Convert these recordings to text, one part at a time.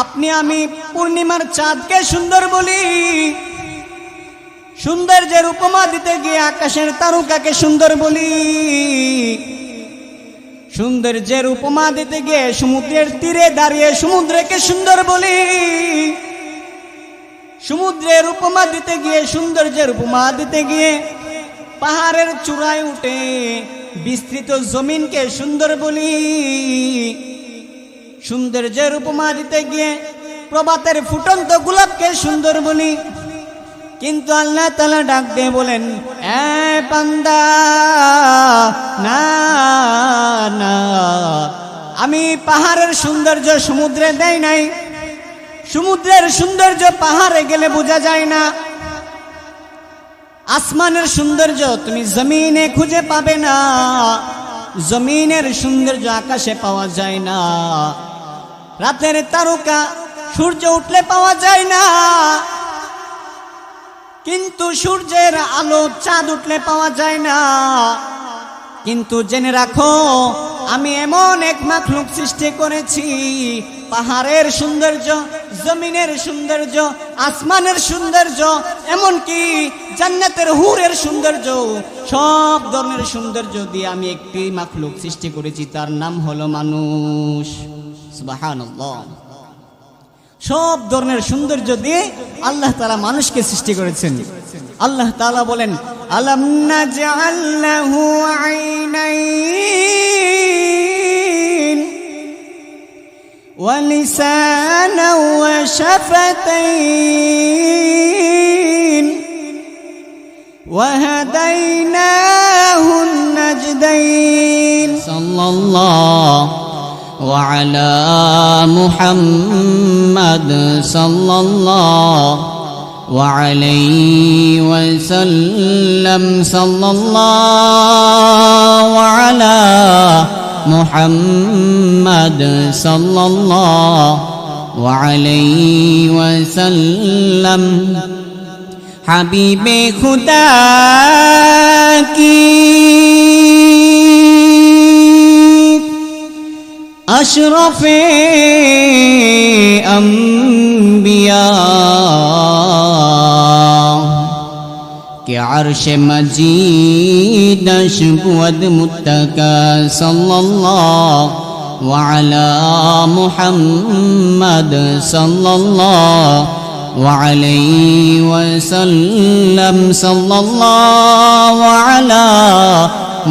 আপনি আমি পূর্ণিমার চাঁদকে সুন্দর বলি, সৌন্দর্যের উপমা দিতে গিয়ে আকাশের তারকাকে সুন্দর বলি, সৌন্দর্যের উপমা দিতে গিয়ে সমুদ্রের তীরে দাঁড়িয়ে সমুদ্রকে সুন্দর বলি, সমুদ্রের উপমা দিতে গিয়ে সৌন্দর্যের উপমা দিতে গিয়ে পাহাড়ের চূড়ায় উঠে বিস্তৃত জমিনকে সুন্দর বলি, সৌন্দর্যের উপমা দিতে গিয়ে প্রভাতের ফুটন্ত গোলাপকে সুন্দর বলি। কিন্তু আল্লাহ তাআলা ডাক দিয়ে বলেন, এ বান্দা, না না, আমি পাহাড়ের সৌন্দর্য সমুদ্রে দেই নাই, সমুদ্রের সৌন্দর্য পাহাড়ে গেলে বোঝা যায় না, আসমানের সৌন্দর্য তুমি জমিনে খুঁজে পাবে না, জমিনের সৌন্দর্য আকাশে পাওয়া যায় না, রাতের তারকা সূর্য উঠলে পাওয়া যায় না, কিন্তু সূর্যের আলো চাঁদ উঠলে পাওয়া যায় না। কিন্তু জেনে রাখো, আমি এমন এক মাখলুক সৃষ্টি করেছি, পাহাড়ের সৌন্দর্য, জমিনের সৌন্দর্য, আসমানের সৌন্দর্য, এমনকি জান্নাতের হুরের সৌন্দর্য, সব ধরনের সৌন্দর্য দিয়ে আমি একটি মাখলুক সৃষ্টি করেছি, তার নাম হলো মানুষ। সুবহানাল্লাহ। সব ধরনের সৌন্দর্য দিয়ে আল্লাহ তাআলা মানুষকে সৃষ্টি করেছেন। আল্লাহ তাআলা বলেন, আলাম নাজআল লাহু আইনাইন ওয়া লিসানান ওয়া শাফাতাইন ওয়া হাদাইনাহুন নাজদাইন। সাল্লাল্লাহু وعلى محمد صلى الله وعليه وسلم صلى الله وعلى محمد صلى الله وعليه وسلم حبيب खुदा की अशरफे अंबिया के अर्श मजीद अशबुद मुत्तका सल्लल्लाहु अला मुहम्मद सल्लल्लाहु अलैहि वसल्लम सल्लल्लाहु अला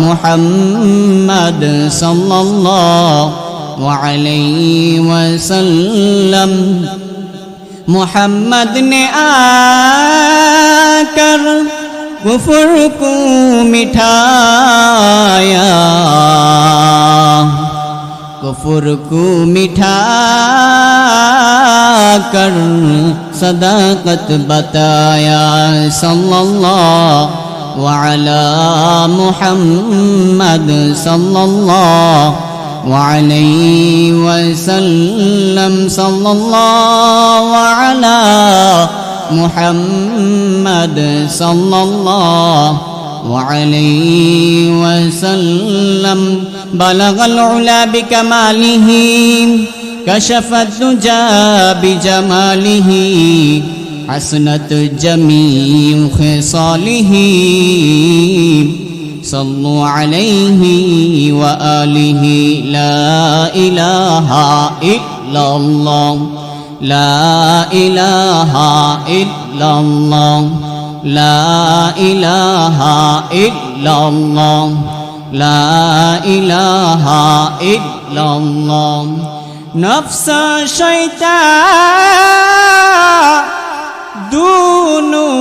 मुहम्मद सल्लल्लाहु अलैहि वसल्लम। मुहम्मद ने आकर कुफ्र को मिठाया, कुफ्र को मिठा कर सदाकत बताया। सल्लल्लाहु अला मुहम्मद सल्लल्लाहु अलैहि वसल्लम। सल्लल्लाहु अला मुहम्मद सल्लल्लाहु अलैहि वसल्लम। बलगल उला बिकमालिही कशफत दुजा बिजमालिही हसनत जमीउ खिसालिही। सल्लु अलैहि व आलिहि। ला इलाहा इल्लल्लाह, ला इलाहा इल्लल्लाह, ला इलाहा इल्लल्लाह, ला इलाहा इल्लल्लाह। नफ्स शैतान दोनों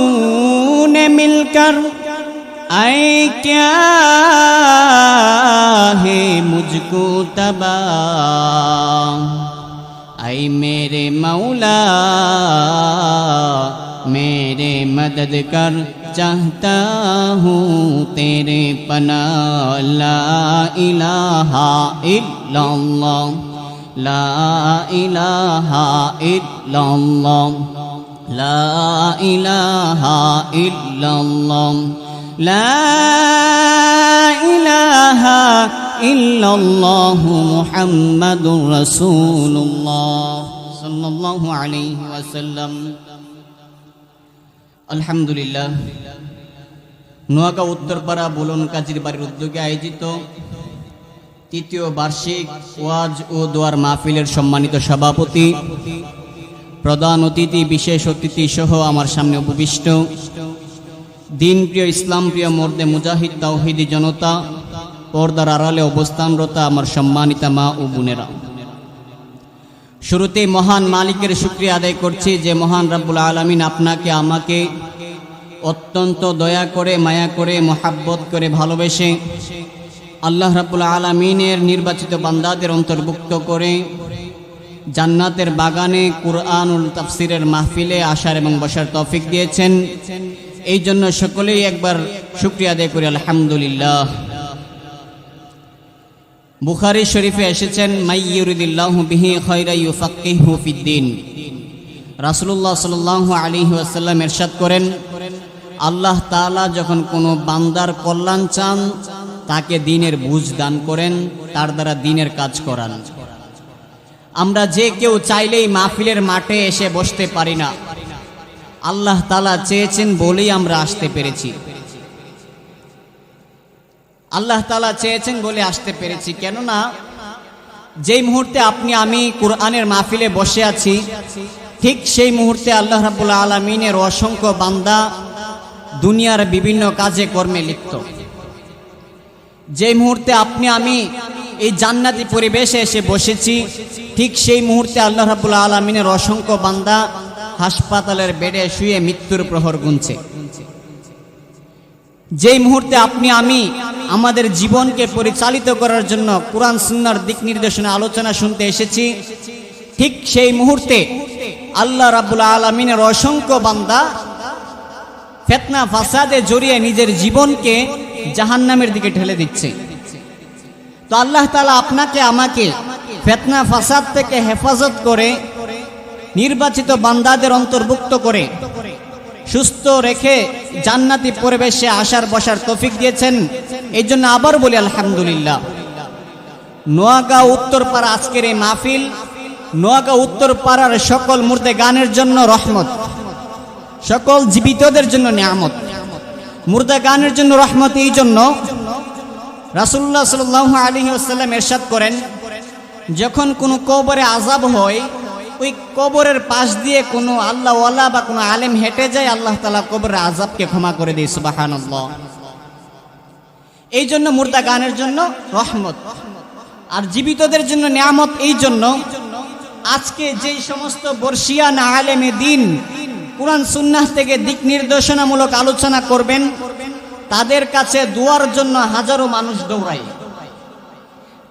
ने मिलकर आए क्या है मुझको तबाह। ऐ मेरे मौला मेरे मदद कर, चाहता हूँ तेरे पनाह। ला इलाहा इल्लल्लाह, ला इलाहा इल्लल्लाह, ला इलाहा इल्लल्लाह, ला इलाहा इल्लल्लाह मुहम्मदुर रसूलुल्लाह সাল্লাল্লাহু আলাইহি ওয়াসাল্লাম। আলহামদুলিল্লাহ, নোয়াগাঁও উত্তরপাড়া বুলন কাজীর বাড়ির উদ্যোগে আয়োজিত তৃতীয় বার্ষিক ওয়াজ ও দোয়ার মাহফিলের সম্মানিত সভাপতি, প্রধান অতিথি, বিশেষ অতিথি সহ আমার সামনে উপবিষ্ট দিনপ্রিয়, ইসলামপ্রিয় মর্দে মুজাহিদ তাওহীদি জনতা, পর্দার আড়ালে অবস্থানরত আমার সম্মানিতা মা ও বোনেরা, শুরুতেই মহান মালিকের শুকরিয়া আদায় করছি যে মহান রব্বুল আলামিন আপনাকে আমাকে অত্যন্ত দয়া করে, মায়া করে, মোহাব্বত করে, ভালোবেসে আল্লাহ রাব্বুল আলামিনের নির্বাচিত বান্দাদের অন্তর্ভুক্ত করে জান্নাতের বাগানে কুরআনুল তাফসিরের মাহফিলে আসার এবং বসার তৌফিক দিয়েছেন। এই জন্য সকলেই একবার শুকরিয়া আদায় করি আলহামদুলিল্লাহ। বুখারী শরীফে এসেছেন, মাই ইউরিদিল্লাহু বিহি খায়রা ইউফাক্কিহু ফিদ্দিন। রাসূলুল্লাহ সাল্লাল্লাহু আলাইহি ওয়াসাল্লাম ইরশাদ করেন, আল্লাহ তাআলা যখন কোনো বান্দার কল্যাণ চান তাকে দ্বীনের বুঝ দান করেন, তার দ্বারা দ্বীনের কাজ করান। আমরা যে কেউ চাইলেই মাহফিলের মাঠে এসে বসতে পারি না, আল্লাহ তাআলা চেয়েছেন বলেই আমরা আসতে পেরেছি। আল্লাহ তাআলা চেয়েছেন বলে আসতে পেরেছি। কেননা যেই মুহূর্তে আপনি আমি কুরআনের মাহফিলে বসে আছি, ঠিক সেই মুহূর্তে আল্লাহ রাব্বুল আলামিনের অসংখ্য বান্দা দুনিয়ার বিভিন্ন কাজে কর্মে লিপ্ত। যেই মুহূর্তে আপনি আমি এই জান্নাতি পরিবেশে এসে বসেছি, ঠিক সেই মুহূর্তে আল্লাহ রাব্বুল আলামিনের অসংখ্য বান্দা হাসপাতালের বেডে শুয়ে মৃত্যুর প্রহর গুনছে। যেই মুহূর্তে আপনি আমি আমাদের জীবনকে পরিচালিত করার জন্য কুরআন সুন্নাহর দিক নির্দেশনা আলোচনা শুনতে এসেছি, ঠিক সেই মুহূর্তে আল্লাহ রাব্বুল আলামিনের অসংখ্য বান্দা ফিতনা ফাসাদে জড়িয়ে নিজের জীবনকে জাহান্নামের দিকে ঠেলে দিচ্ছে। তো আল্লাহ তাআলা আপনাকে আমাকে ফিতনা ফাসাদ থেকে হেফাজত করে নির্বাচিত বান্দাদের অন্তর্ভুক্ত করে সুস্থ রেখে জান্নাতি পরিবেশে আসার বসার তৌফিক দিয়েছেন। এই জন্য আবার বলি আলহামদুলিল্লাহ। নোয়াগাঁও উত্তরপাড়া আজকের এই মাহফিল নোয়াগাঁও উত্তরপাড়ার সকল মুর্দে গানের জন্য রহমত, সকল জীবিতদের জন্য নিয়ামত। মুর্দা গানের জন্য রহমত এই জন্য, রাসূলুল্লাহ সাল্লাল্লাহু আলাইহি ওয়াসাল্লাম ইরশাদ করেন, যখন কোনো কবরে আযাব হয়, ওই কবরের পাশ দিয়ে কোনো আল্লাহ ওয়ালা বা কোনো আলেম হেঁটে যায়, আল্লাহ তাআলা কবরের আযাবকে ক্ষমা করে দেয়। সুবহানাল্লাহ। এই জন্য মুর্দা গানের জন্য রহমত আর জীবিতদের জন্য নিয়ামত। এই জন্য আজকে যেই সমস্ত বর্ষিয়ান আলেমে দ্বীন কুরআন সুন্নাহ থেকে দিক নির্দেশনামূলক আলোচনা করবেন, তাদের কাছে দোয়ার জন্য হাজারো মানুষ দৌড়ায়।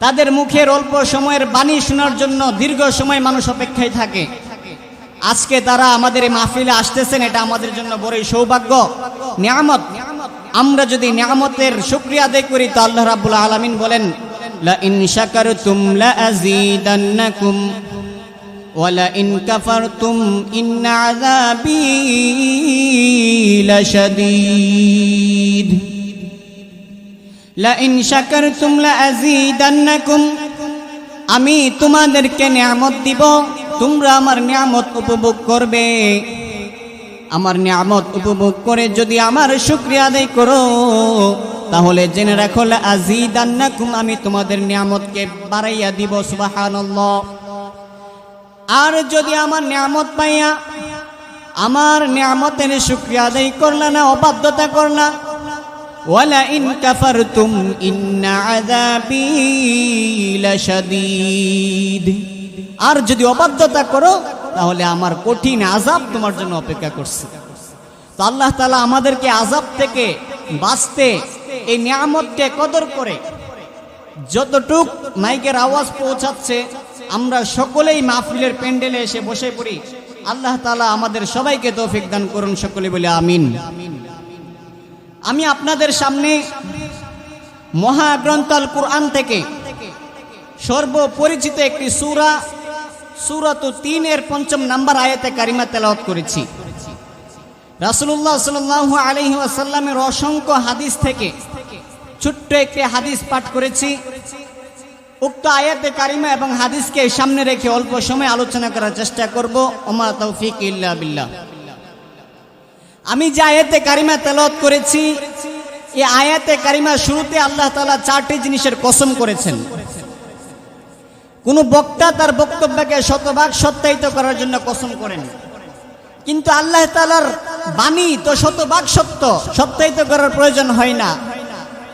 তাদের মুখের অল্প সময়ের বাণী শোনার জন্য দীর্ঘ সময় মানুষ অপেক্ষায় থাকে। আজকে তারা আমাদের এই মাহফিলে আসতেছেন, এটা আমাদের জন্য বড়ই সৌভাগ্য, নিয়ামত। আমরা যদি নিয়ামতের শুকরিয়া আদায় করি তো আল্লাহ রাব্বুল আলামিন বলেন, লা ইন শাকারতুম লা আযীদান্নাকুম ওয়া লা ইন কাফারতুম ইন্না আযাবী লাশাদীদ। লা ইন শাকারতুম লা আযীদান্নাকুম, আমি তোমাদেরকে নিয়ামত দিব, তোমরা আমার নিয়ামত উপভোগ করবে। আমার নিয়ামত উপভোগ করে যদি আমার শুকরিয়া আদায় করো, তাহলে জেনে রাখো লা আযীদান্নাকুম, আমি তোমাদের নিয়ামতকে বাড়াইয়া দিব। সুবহানাল্লাহ। আর যদি আমার নিয়ামত পাইয়া আমার নিয়ামতের শুকরিয়া আদায় করলা না, অবাধ্যতা করলা, ওয়ালা ইন কাফারতুম ইন্না আযাবী লাশাদীদ, আর যদি অবাধ্যতা করো তাহলে আমার কঠিন আযাব তোমার জন্য অপেক্ষা করছে। তো আল্লাহ তাআলা আমাদেরকে আযাব থেকে বাঁচতে এই নিয়ামতকে কদর করে যতটুক মাইকের আওয়াজ পৌঁছাচ্ছে, আমরা সকলেই মাহফিলের প্যান্ডেলে এসে বসে পড়ি। আল্লাহ তাআলা আমাদের সবাইকে তৌফিক দান করুন, সকলে বলি আমিন। আমি আপনাদের সামনে মহাগ্রন্থ আল কুরআন থেকে সর্বপরিচিত একটি সূরা, সূরাতুত তিনের ৫ম নাম্বার আয়াতে কারিমা তেলাওয়াত করেছি। রাসূলুল্লাহ সাল্লাল্লাহু আলাইহি ওয়াসাল্লামের অসংখ্য হাদিস থেকে ছোট্ট একটি হাদিস পাঠ করেছি। উক্ত আয়াতে কারিমা এবং হাদিসকে সামনে রেখে অল্প সময় আলোচনা করার চেষ্টা করব। ওমা তৌফিক ইল্লা বিল্লাহ। আমি যে আয়াতে কারিমা তেলাওয়াত করেছি, এই আয়াতে কারিমা শুরুতে আল্লাহ তাআলা 4টি জিনিসের কসম করেছেন। কোন বক্তা তার বক্তব্যকে শতভাগ সত্যায়িত করার জন্য কসম করেন, কিন্তু আল্লাহ তাআলার বাণী তো শতভাগ সত্য, সত্যায়িত করার প্রয়োজন হয় না।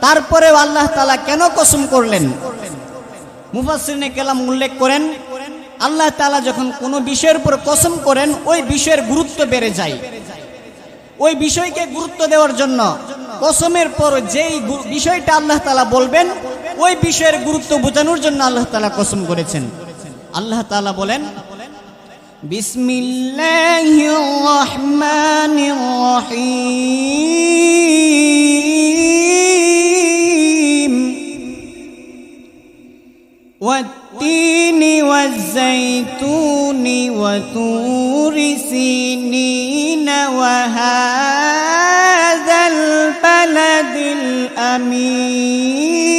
তারপরেও আল্লাহ তাআলা কেন কসম করলেন? মুফাসসিরিনে কেরাম উল্লেখ করেন, আল্লাহ তাআলা যখন কোনো বিষয়ের উপর কসম করেন ওই বিষয়ের গুরুত্ব বেড়ে যায়। ওই বিষয়কে গুরুত্ব দেওয়ার জন্য কসমের পর যেই বিষয়টা আল্লাহ তাআলা বলবেন ওই বিষয়ের গুরুত্ব বোঝানোর জন্য আল্লাহ তাআলা কসম করেছেন। আল্লাহ তাআলা বলেন, বিসমিল্লাহির রহমানির রহিম ওয়াত-তিনি ওয়াজ-যাইতুনি ওয়া তুরি সিনিনা ওয়া হাযাল বালাদিল আমিন।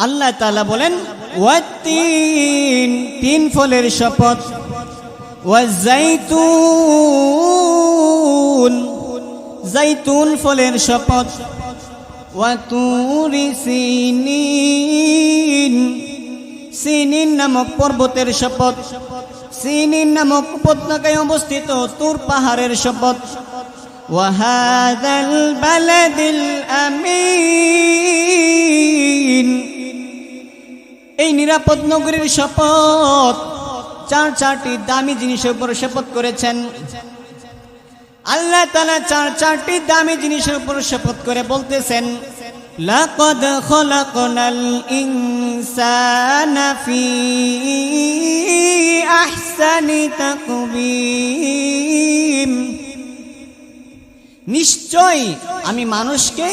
আল্লাহ তাআলা বলেন, ওয়াত-তিন, তিন ফলের শপথ, ওয়াজ-যাইতুন, যাইতুন ফলের শপথ, ওয়া তুরি সিনিন, সিনিন নামক পর্বতের শপথ, সিনিন নামক উপত্যকায় অবস্থিত তুর পাহাড়ের শপথ, ওয়া হাযাল বালাদিল আমিন, এই নিরাপদ নগরীর শপথ। চারটি দামি জিনিসের উপর শপথ করেছেন আল্লাহ তাআলা। চারটি দামি জিনিসের উপর শপথ করে বলতেছেন, লাকাদ খলাকনাল ইনসানা ফি আহসানি তাকবীম, নিশ্চয় আমি মানুষকে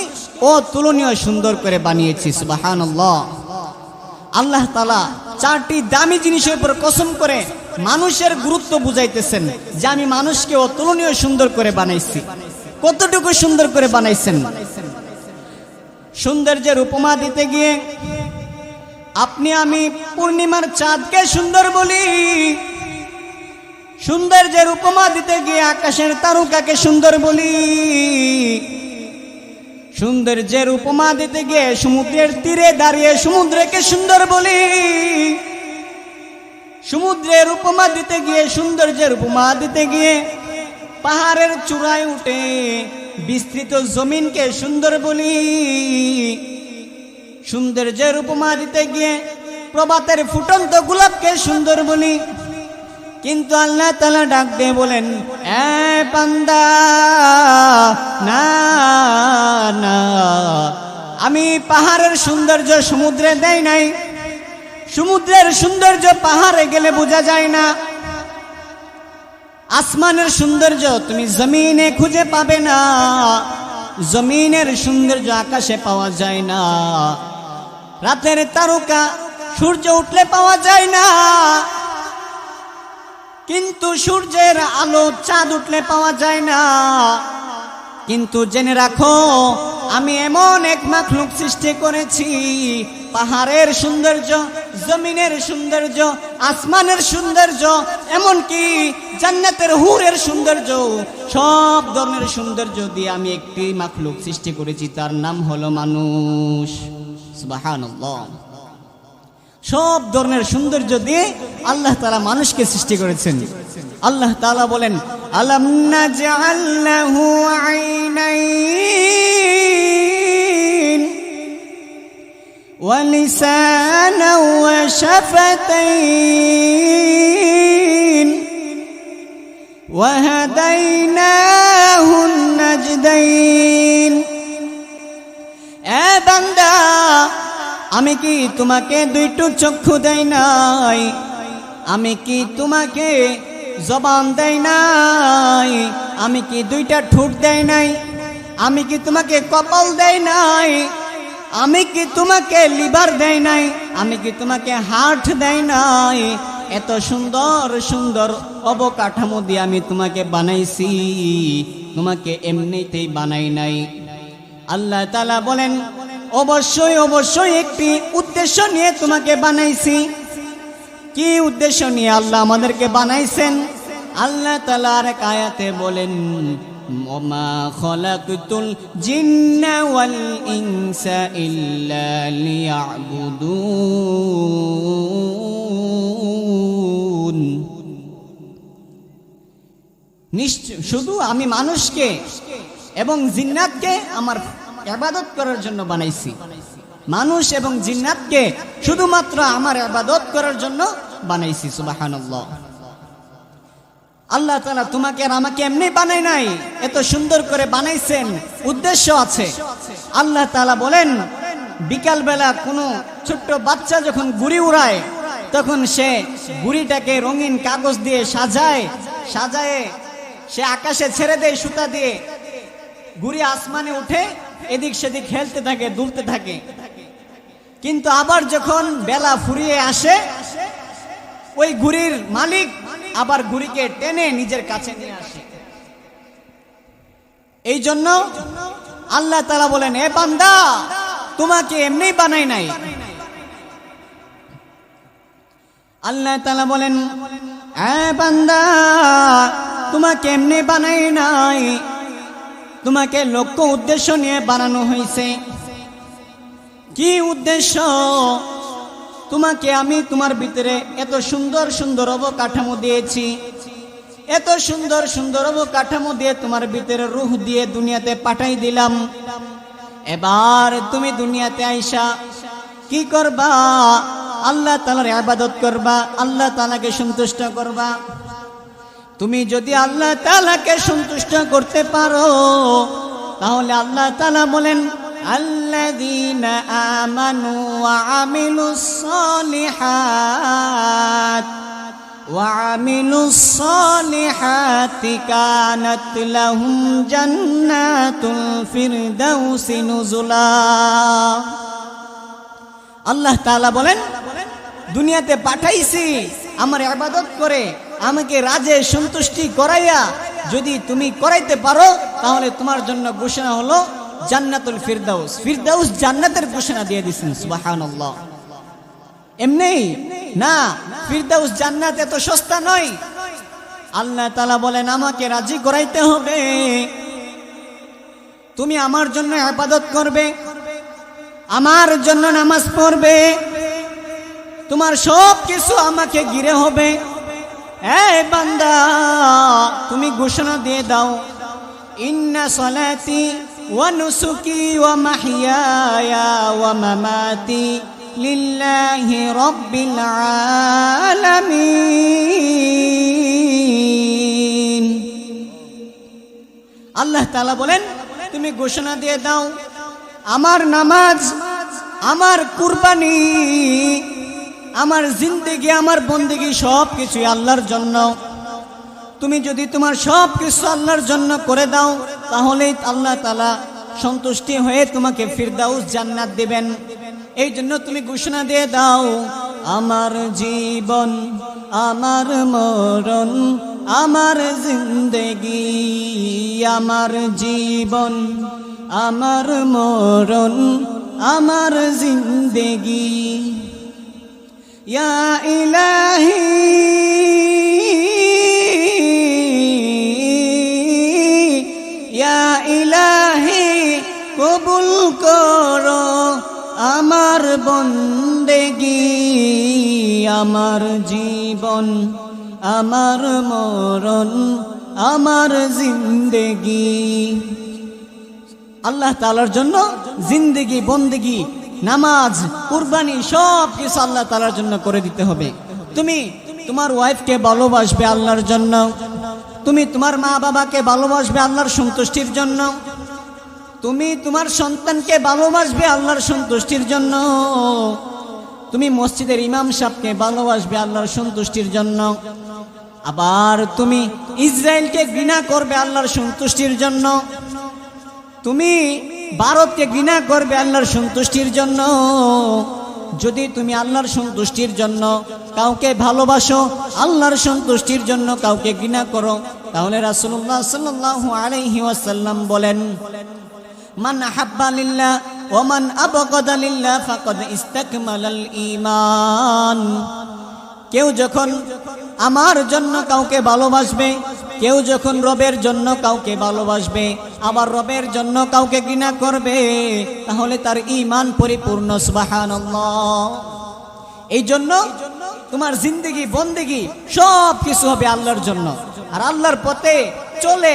অতুলনীয় সুন্দর করে বানিয়েছি। সুবহানাল্লাহ। আল্লাহ তাআলা চারটি দামি জিনিসের উপর কসম করে মানুষের গুরুত্ব বুঝাইতেছেন যে আমি মানুষকে অতুলনীয় সুন্দর করে বানাইছি। কতটুকু সুন্দর করে বানাইছেন? সৌন্দর্যের উপমা দিতে গিয়ে আপনি আমি পূর্ণিমার চাঁদকে সুন্দর বলি, সৌন্দর্যের উপমা দিতে গিয়ে আকাশের তারকাকে সুন্দর বলি, সৌন্দর্যের উপমা দিতে গিয়ে সমুদ্রের তীরে দাঁড়িয়ে সমুদ্রকে সুন্দর বলি, সমুদ্রের উপমা দিতে গিয়ে সৌন্দর্যের উপমা দিতে গিয়ে পাহাড়ের চূড়ায় উঠে বিস্তৃত জমিনকে সুন্দর বলি, সৌন্দর্যের উপমা দিতে গিয়ে প্রভাতের ফুটন্ত গোলাপকে সুন্দর বলি। কিন্তু আল্লাহ তাআলা ডাক দিয়ে বলেন, এ বান্দা, না না, আমি পাহাড়ের সৌন্দর্য সমুদ্রে দেই নাই, সমুদ্রের সৌন্দর্য পাহাড়ে গেলে বোঝা যায় না, আসমানের সৌন্দর্য তুমি জমিনে খুঁজে পাবে না, জমিনের সৌন্দর্য আকাশে পাওয়া যায় না, রাতের তারকা সূর্য উঠলে পাওয়া যায় না, কিন্তু সূর্যের আলো চাঁদ উঠলে পাওয়া যায় না। কিন্তু জেনে রাখো, আমি এমন এক মাখলুক সৃষ্টি করেছি, পাহাড়ের সৌন্দর্য, জমিনের সৌন্দর্য, আসমানের সৌন্দর্য, এমনকি জান্নাতের হুরের সৌন্দর্য, সব ধরনের সৌন্দর্য দিয়ে আমি একটি মাখলুক সৃষ্টি করেছি, তার নাম হলো মানুষ। সুবহানাল্লাহ। সব ধরনের সৌন্দর্য দিয়ে আল্লাহ তাআলা মানুষকে সৃষ্টি করেছেন। আল্লাহ তাআলা বলেন, আলাম নাজআল লাহু আইনাইন ওয়া লিসানান ওয়া শাফাতাইন ওয়া হাদাইনাহুন নাজদাইন। এ বান্দা, আমি কি তোমাকে দুইটো চক্ষু দেই নাই? আমি কি তোমাকে জবান দেই নাই? আমি কি দুইটা ঠোঁট দেই নাই? আমি কি তোমাকে কপাল দেই নাই? আমি কি তোমাকে লিভার দেই নাই? আমি কি তোমাকে হার্ট দেই নাই? এত সুন্দর সুন্দর অবকাঠামো দিয়ে আমি তোমাকে বানাইছি, তোমাকে এমনিতেই বানাই নাই। আল্লাহ তাআলা বলেন, অবশ্যই অবশ্যই একটি উদ্দেশ্য নিয়ে তোমাকে বানাইছি। কি উদ্দেশ্য নিয়ে আল্লাহ আমাদেরকে বানাইছেন? আল্লাহ তাআলা এক আয়াতে বলেন, ওমা খলাকতুল জিন্না ওয়াল ইনসা ইল্লা লিয়াবুদুন। শুধু আমি মানুষকে এবং জিন্নাতকে আমার ইবাদত করার জন্য বানাইছি। মানুষ এবং জিন্নাতকে শুধুমাত্র আমার ইবাদত করার জন্য বানাইছি। সুবহানাল্লাহ। আল্লাহ তাআলা তোমাকে আর আমাকে এমনি বানাই নাই, এত সুন্দর করে বানাইছেন, উদ্দেশ্য আছে। আল্লাহ তাআলা বলেন, বিকাল বেলা কোনো ছোট্ট বাচ্চা যখন গুড়ি উড়ায় তখন সে গুড়িটাকে রঙিন কাগজ দিয়ে সাজায় সে আকাশে ছেড়ে দেয় সুতা দিয়ে, গুড়ি আসমানে উঠে এদিক সেদিক খেলতে থাকে, দুলতে থাকে। কিন্তু আবার যখন বেলা ফুরিয়ে আসে ওই গুড়ির মালিক আবার গুড়িকে টেনে নিজের কাছে নিয়ে আসে। এই জন্য আল্লাহ তাআলা বলেন, এ বান্দা, তোমাকে এমনি বানাই নাই। আল্লাহ তাআলা বলেন, এ বান্দা, তোমাকে এমনি বানাই নাই, তোমাকে লক্ষ্য উদ্দেশ্য নিয়ে বানানো হয়েছে। কি উদ্দেশ্য? তোমাকে আমি তোমার ভিতরে এত সুন্দর সুন্দর অবকাঠামো দিয়েছি, এত সুন্দর সুন্দর অবকাঠামো দিয়ে তোমার ভিতরে রূহ দিয়ে দুনিয়াতে পাঠাই দিলাম। এবার তুমি দুনিয়াতে আইসা কি করবা? আল্লাহ তাআলার ইবাদত করবা, আল্লাহ তাআলাকে সন্তুষ্ট করবা। তুমি যদি আল্লাহ তাআলাকে সন্তুষ্ট করতে পারো তাহলে আল্লাহ তাআলা বলেন, আল্লাযীনা আমানু ওয়া আমিলুস সালিহাতি কানাত লাহুম জান্নাতুল ফিরদাউসি নুজুলা। আল্লাহ তাআলা বলেন, দুনিয়াতে পাঠাইছি আমার ইবাদত করে, আমাকে রাজে সন্তুষ্টি করাইয়া যদি তুমি করাইতে পারো তাহলে তোমার জন্য ঘোষণা হলো জান্নাতুল ফিরদাউস। ফিরদাউস জান্নাতের ঘোষণা দিয়ে দিয়েছেন। সুবহানাল্লাহ। এমনি না, ফিরদাউস জান্নাত এত সস্তা নয়। আল্লাহ তাআলা বলেন, আমাকে রাজি করাইতে হবে, তুমি আমার জন্য ইবাদত করবে, আমার জন্য নামাজ পড়বে, তোমার সব কিছু আমাকে ঘিরে হবে। এই বান্দা, তুমি ঘোষণা দিয়ে দাও, ইন্না সলাতি ওয়া নুসুকি ওয়া মাহইয়ায়া ওয়া মামাতি লিল্লাহি রাব্বিল আলামিন। আল্লাহ তাআলা বলেন, তুমি ঘোষণা দিয়ে দাও, আমার নামাজ, আমার কুরবানি, আমার জিন্দেগি, আমার বন্দেগি সব কিছুই আল্লাহর জন্য। তুমি যদি তোমার সব কিছু আল্লাহর জন্য করে দাও তাহলে আল্লাহ তাআলা সন্তুষ্টি হয়ে তোমাকে ফিরদাউস জান্নাত দিবেন। এই জন্য তুমি ঘোষণা দিয়ে দাও, আমার জীবন, আমার মরণ, আমার জিন্দেগি, আমার জীবন, আমার মরণ, আমার জিন্দেগি, ইয়া ইলাহি ইয়া ইলাহি কবুল করো আমার বন্দেগি, আমার জীবন, আমার মরণ, আমার জিন্দেগি। আল্লাহ তাআলার জন্য জিন্দেগি, বন্দেগি, নামাজ, কুরবানি সব কিছু আল্লাহ তাআলার জন্য করে দিতে হবে। তুমি তোমার ওয়াইফকে ভালোবাসবে আল্লাহর জন্য, তুমি তোমার মা বাবাকে ভালোবাসবে আল্লাহর সন্তুষ্টির জন্য, তুমি তোমার সন্তানকে ভালোবাসবে আল্লাহর সন্তুষ্টির জন্য, তুমি মসজিদের ইমাম সাহেবকে ভালোবাসবে আল্লাহর সন্তুষ্টির জন্য, আবার তুমি ইসরায়েলকে ঘৃণা করবে আল্লাহর সন্তুষ্টির জন্য, তুমি ভারতকে ঘৃণা করবে আল্লাহর সন্তুষ্টির জন্য। যদি তুমি আল্লাহর সন্তুষ্টির জন্য কাউকে ভালোবাসো, আল্লাহর সন্তুষ্টির জন্য কাউকে ঘৃণা করো, তাহলে রাসূলুল্লাহ সাল্লাল্লাহু আলাইহি ওয়াসাল্লাম বলেন, মান আহাব্বা লিল্লাহ ওমান আবগাদা লিল্লাহ ফাকাদ ইস্তাকমালাল ঈমান। কেউ যখন আমার জন্য কাউকে ভালোবাসবে, কেউ যখন রবের জন্য কাউকে ভালোবাসবে, আবার রবের জন্য কাউকে ঘৃণা করবে, তাহলে তার ঈমান পরিপূর্ণ। সুবহানাল্লাহ। এই জন্য তোমার জিন্দেগি বন্দেগি সব কিছু হবে আল্লাহর জন্য। আর আল্লাহর পথে চলে,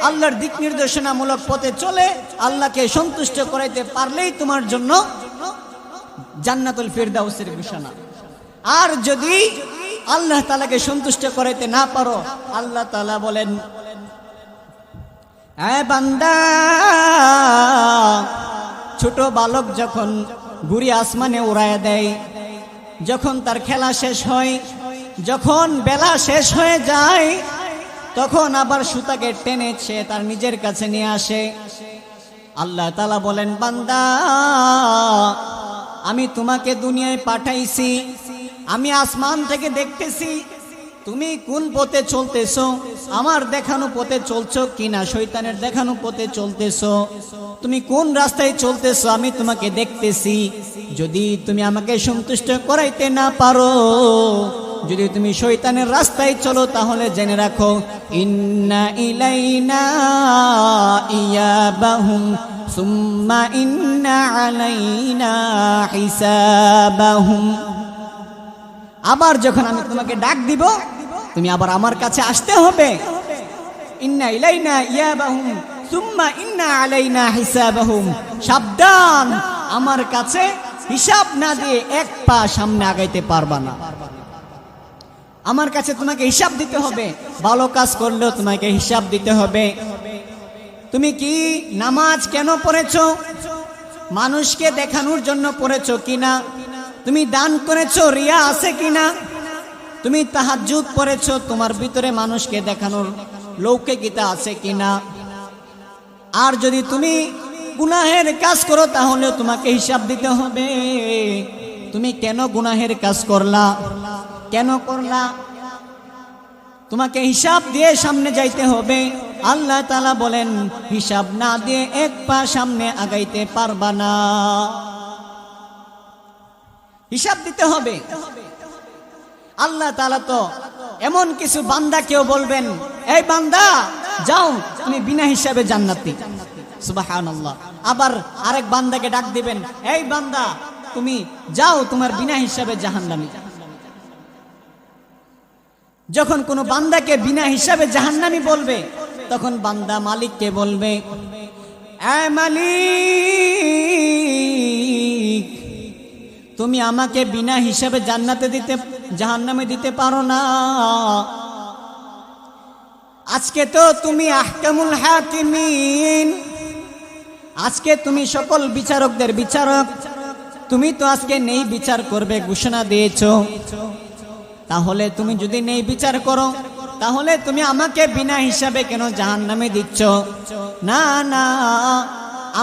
আল্লাহর দিক নির্দেশনামূলক পথে চলে আল্লাহকে সন্তুষ্ট করাইতে পারলেই তোমার জন্য জান্নাতুল ফিরদাউসের ঘোষণা। আর যদি আল্লাহ তাআলাকে সন্তুষ্ট করাইতে না পারো, আল্লাহ তাআলা বলেন, এ বান্দা, ছোট বালক যখন ঘুড়ি আসমানে উড়ায় দেয়, যখন তার খেলা শেষ হয়, যখন বেলা শেষ হয়ে যায়, তখন আবার সুতাকে টেনে সে তার নিজের কাছে নিয়ে আসে। আল্লাহ তাআলা বলেন, বান্দা, আমি তোমাকে দুনিয়ায় পাঠাইছি, আমি আসমান থেকে দেখতেছি তুমি কোন পথে চলতেছো, আমার দেখানো পথে চলছো কিনা, শয়তানের দেখানো পথে চলতেছো, তুমি কোন রাস্তায় চলতেছো আমি তোমাকে দেখতেছি। যদি তুমি আমাকে সন্তুষ্ট করাইতে না পারো, যদি তুমি শয়তানের রাস্তায় চলো, তাহলে জেনে রাখো, ইন্না ইলাইনা ইয়াবাহুম সুম্মা ইন্না আলাইনা হিসাবাহুম। আবার যখন আমি তোমাকে ডাক দিব, তুমি আবার আমার কাছে আসতে হবে। ইন্না ইলাইনা ইয়াবাহুম সুম্মা ইন্না আলাইনা হিসাবাহুম। সাবধান, আমার কাছে হিসাব না দিয়ে এক পা সামনে আগাইতে পারবা না। আমার কাছে তোমাকে হিসাব দিতে হবে, ভালো কাজ করলেও তোমাকে হিসাব দিতে হবে। তুমি কি নামাজ কেন পড়েছো? মানুষকে দেখানোর জন্য পড়েছো কিনা? তুমি দান করেছো, রিয়া আছে কিনা? তুমি তাহাজ্জুদ পড়েছো, তোমার ভিতরে মানুষকে দেখানোর লৌকিকতা আছে কিনা? আর যদি তুমি গুনাহের কাজ করো, তাহলে তোমাকে হিসাব দিতে হবে। তুমি কেন গুনাহের কাজ করলা, কেন করলা? তোমাকে হিসাব দিয়ে সামনে যাইতে হবে। আল্লাহ তাআলা বলেন, হিসাব না দিয়ে এক পা সামনে আগাইতে পারবা না। হিসাব দিতে হবে। আল্লাহ তাআলা তো এমন কিছু বান্দাকেও বলবেন, এই বান্দা যাও, তুমি বিনা হিসাবে জান্নাতি। সুবহানাল্লাহ। আবার আরেক বান্দাকে ডাক দিবেন, এই বান্দা তুমি যাও, তোমার বিনা হিসাবে জাহান্নামী। যখন কোনো বান্দাকে বিনা হিসাবে জাহান্নামী বলবে, তখন বান্দা মালিককে বলবে, এ মালিক, তুমি আমাকে বিনা হিসাবে জাহান্নামে দিতে পারো না। আজকে তো তুমি আহকামুল হাকিমিন, আজকে তুমি সকল বিচারকদের বিচারক, তুমি তো আজকে নেই বিচার করবে ঘোষণা দিয়েছো। তাহলে তুমি যদি নেই বিচার করো, তাহলে তুমি আমাকে বিনা হিসাবে কেন জাহান্নামে দিচ্ছ? না না,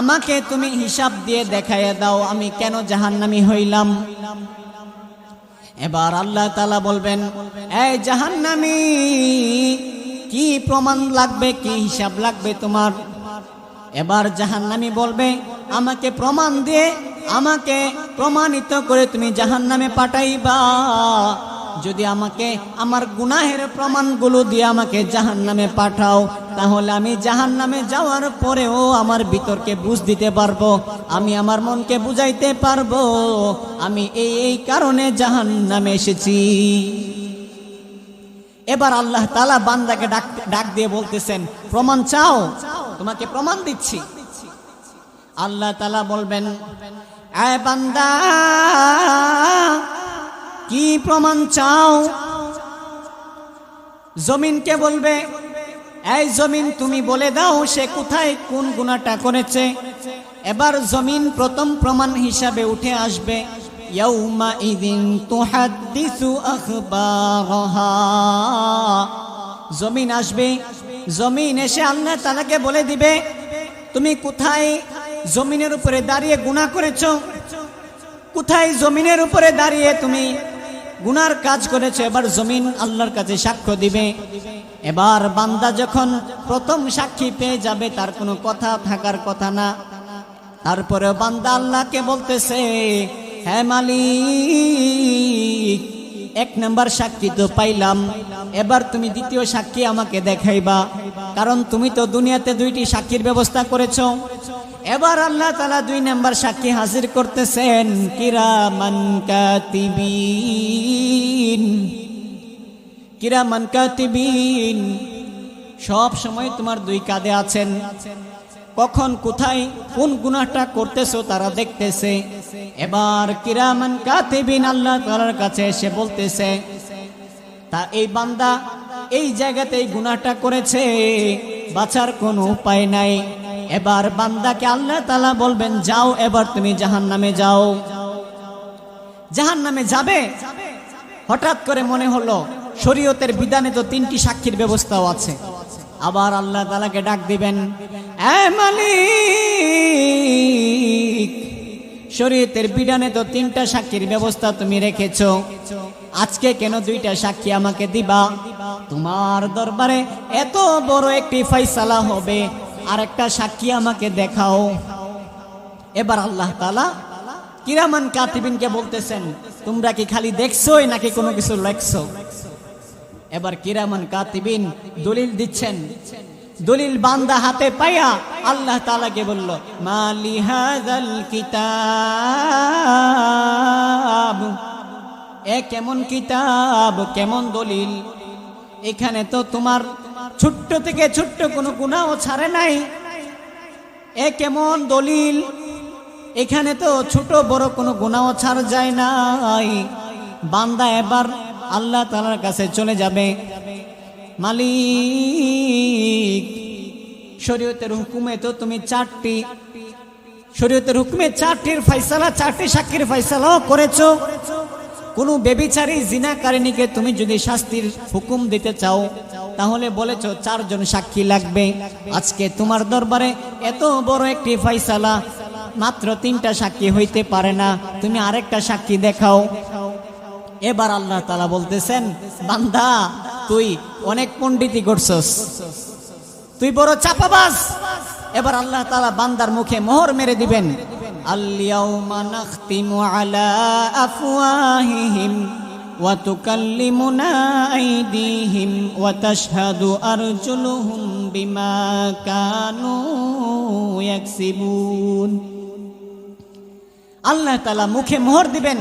আমাকে তুমি হিসাব দিয়ে দেখাইয়া দাও আমি কেন জাহান্নামী হইলাম। এবার আল্লাহ তাআলা বলবেন, এই জাহান্নামী, কি প্রমাণ লাগবে, কি হিসাব লাগবে তোমার? এবার জাহান্নামী বলবে, আমাকে প্রমাণ দিয়ে, আমাকে প্রমাণিত করে তুমি জাহান্নামে পাঠাইবা। যদি আমাকে আমার গুনাহের প্রমাণগুলো দিয়ে আমাকে জাহান্নামে পাঠাও, তাহলে আমি জাহান্নামে যাওয়ার পরেও আমার ভিতরকে বুঝ দিতে পারবো, আমি আমার মনকে বুঝাইতে পারবো আমি এই কারণে জাহান্নামে এসেছি। এবার আল্লাহ তাআলা বান্দাকে ডাক দিয়ে বলতেছেন, প্রমাণ চাও? তোমাকে প্রমাণ দিচ্ছি। আল্লাহ তাআলা বলবেন, এ বান্দা, কি প্রমাণ চাও? জমিনকে বলবে, এই জমিন তুমি বলে দাও সে কোথায় কোন গুনাহটা করেছে। এবার জমিন প্রথম প্রমাণ হিসাবে উঠে আসবে। ইয়াউমা ইযিন তুহাদ্দিসু আখবারাহা। জমিন আসবে, জমিন এসে আল্লাহ তাআলাকে বলে দিবে, তুমি কোথায় জমিনের উপরে দাঁড়িয়ে গুনাহ করেছো, কোথায় জমিনের উপরে দাঁড়িয়ে তুমি গুনার কাজ করেছে। এবার জমিন আল্লাহর কাছে সাক্ষ্য দিবে। এবার বান্দা যখন প্রথম সাক্ষী পেয়ে যাবে, তার কোনো কথা থাকার কথা না, তারপরে বান্দা আল্লাহকে বলতেছে, হ্যাঁ মালিক, এক নাম্বার সাক্ষী তো পাইলাম, এবার তুমি দ্বিতীয় সাক্ষী আমাকে দেখাইবা, কারণ তুমি তো দুনিয়াতে দুইটি সাক্ষীর ব্যবস্থা করেছো। এবার আল্লাহ তাআলা দুই নাম্বার সাক্ষী হাজির করতেছেন, কিরামান কাতিবিন। কিরামান কাতিবিন সব সময় তোমার দুই কাঁধে আছেন, কখন কোথায় কোন গুনাহটা করতেছো তারা দেখতেছে। এবার কিরামান কাতিবিন আল্লাহ তাআলার কাছে এসে বলতেছে, তা এই বান্দা এই জায়গাতে এই গুনাহটা করেছে, বাঁচার কোনো উপায় নাই। এবার বান্দাকে আল্লাহ তাআলা বলবেন, যাও এবার তুমি জাহান্নামে যাও। জাহান্নামে যাবে, হঠাৎ করে মনে হলো শরীয়তের বিধানে তো 3টি সাক্ষীর ব্যবস্থাও আছে। আবার আল্লাহ তাআলাকে ডাক দিবেন, এ মালিক, শরীয়তের বিধানে তো 3টা সাক্ষীর ব্যবস্থা তুমি রেখেছো, আজকে কেন 2টা সাক্ষী আমাকে দিবা? তোমার দরবারে এত বড় একটি ফয়সালা হবে, আরেকটা সাক্ষী আমাকে দেখাও। এবার আল্লাহ তাআলা কিরামান কাতিবিনকে বলতেছেন, তোমরা কি খালি দেখছোই নাকি কোনো কিছু লেখছো? এবার কিরামান কাতিবিন দলিল দিচ্ছেন। দলিল বান্দা হাতে পাইয়া আল্লাহ তাআলাকে বলল, মালি হাযাল কিতাব, এ কেমন কিতাব, কেমন দলিল? এখানে তো তোমার ছোট্ট থেকে ছোট্ট কোনো গুনাহও ছাড়ে নাই, এ কেমন দলিল? এখানে তো ছোট বড় কোনো গুনাহও ছাড় যায় নাই। বান্দা এবার আল্লাহ তাআলার কাছে চলে যাবে, মালিক, শরীয়তের হুকুমে তো তুমি 4টি, শরীয়তের হুকুমে 4টির ফয়সালা, 4টি সাক্ষীর ফয়সালাও করেছো। কোনো বেবিচারী জিনাকারিনীকে তুমি যদি শাস্তির হুকুম দিতে চাও, তাহলে বলেছো 4 জন সাক্ষী লাগবে। আজকে তোমার দরবারে এত বড় একটি ফয়সালা, মাত্র 3টা সাক্ষী হইতে পারে না, তুমি আরেকটা সাক্ষী দেখাও। এবার আল্লাহ তাআলা বলতেছেন, বান্দা তুই অনেক পণ্ডিতি করছস, তুই বড় চাপাবাজ। এবার আল্লাহ তাআলা বান্দার মুখে মোহর মেরে দিবেন, আল-ইয়াউমা নাখতিমু আলা আফওয়াহিহিম ওয়া তুকাল্লিমুনা আইদিহিম ওয়া তাশহাদু আরজুলুহুম বিমা কানু ইয়াকসিবুন। আল্লাহ তাআলা মুখে মোহর দিবেন,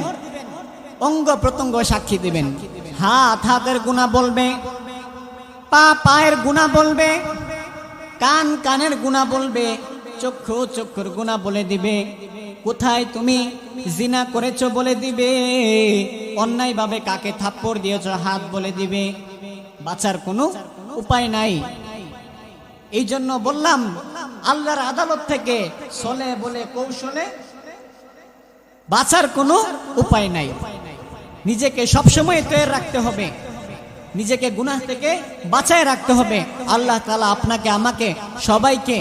অঙ্গ প্রত্যঙ্গ সাক্ষী দিবেন। হাত হাতের গুনাহ বলবে, পা পায়ের গুনাহ বলবে, কান কানের গুনাহ বলবে, চক্ষু চক্ষুর গুনাহ বলে দিবে, কোথায় তুমি জিনা করেছো বলে দিবে, অন্যায়ভাবে কাকে থাপ্পড় দিয়েছো হাত বলে দিবে। বাঁচার কোনো উপায় নাই। এই জন্য বললাম, আল্লাহর আদালত থেকে ছলে বলে কৌশলে বাঁচার কোনো উপায় নাই। নিজেকে সবসময় তৈরি রাখতে হবে, নিজেকে গুনাহ থেকে বাঁচায় রাখতে হবে। আল্লাহ তাআলা আপনাকে আমাকে সবাইকে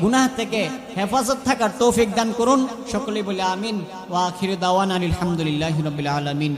গুনাহ থেকে হেফাজত থাকার তৌফিক দান করুন। সকলেই বলে আমিন। ওয়া আখিরু দাওয়ানা আলহামদুলিল্লাহি রাব্বিল আলামিন।